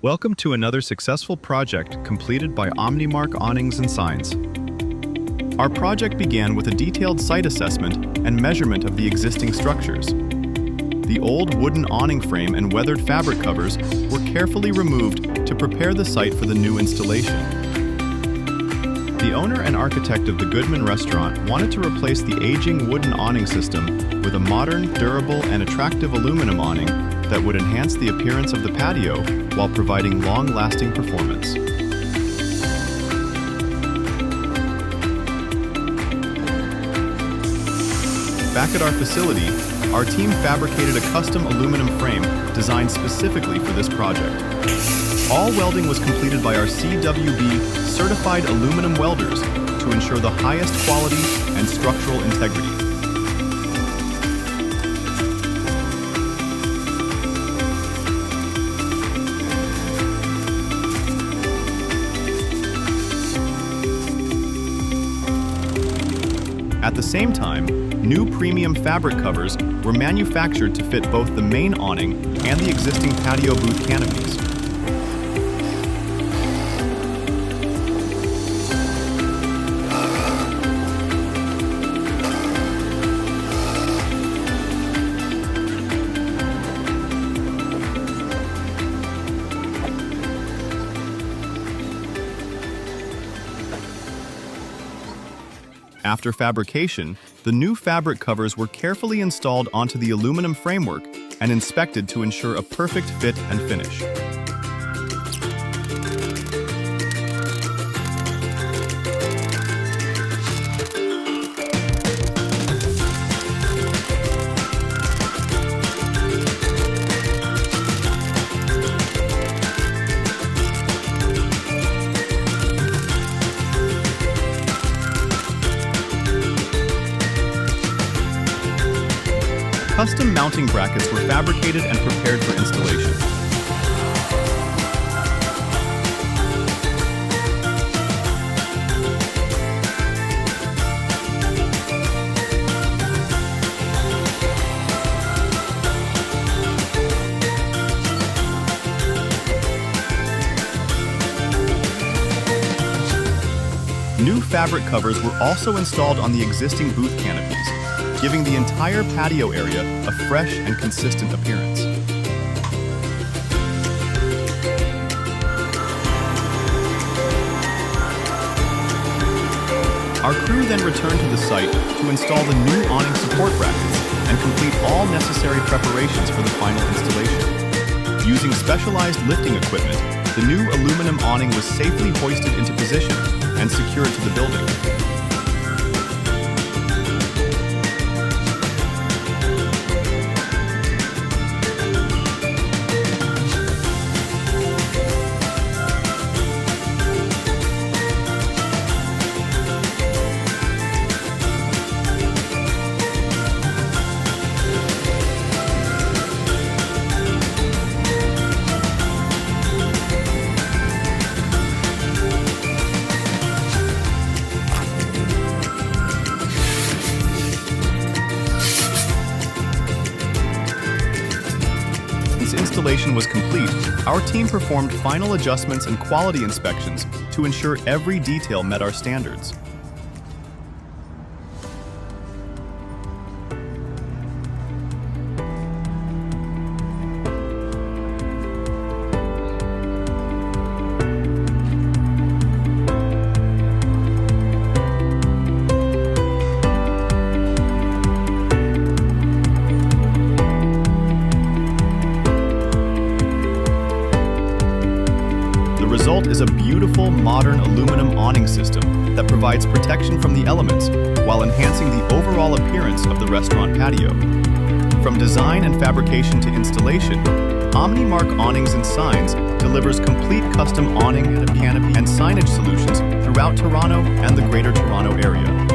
Welcome to another successful project completed by Omnimark Awnings and Signs. Our project began with a detailed site assessment and measurement of the existing structures. The old wooden awning frame and weathered fabric covers were carefully removed to prepare the site for the new installation. The owner and architect of the Goodman restaurant wanted to replace the aging wooden awning system with a modern, durable, and attractive aluminum awning that would enhance the appearance of the patio while providing long-lasting performance. Back at our facility, our team fabricated a custom aluminum frame designed specifically for this project. All welding was completed by our CWB-certified aluminum welders to ensure the highest quality and structural integrity. At the same time, new premium fabric covers were manufactured to fit both the main awning and the existing patio booth canopies. After fabrication, the new fabric covers were carefully installed onto the aluminum framework and inspected to ensure a perfect fit and finish. Custom mounting brackets were fabricated and prepared for installation. New fabric covers were also installed on the existing booth canopies, giving the entire patio area a fresh and consistent appearance. Our crew then returned to the site to install the new awning support brackets and complete all necessary preparations for the final installation. Using specialized lifting equipment, the new aluminum awning was safely hoisted into position and secured to the building. Installation was complete, our team performed final adjustments and quality inspections to ensure every detail met our standards. The result is a beautiful, modern aluminum awning system that provides protection from the elements while enhancing the overall appearance of the restaurant patio. From design and fabrication to installation, Omnimark Awnings and Signs delivers complete custom awning, canopy, and signage solutions throughout Toronto and the Greater Toronto Area.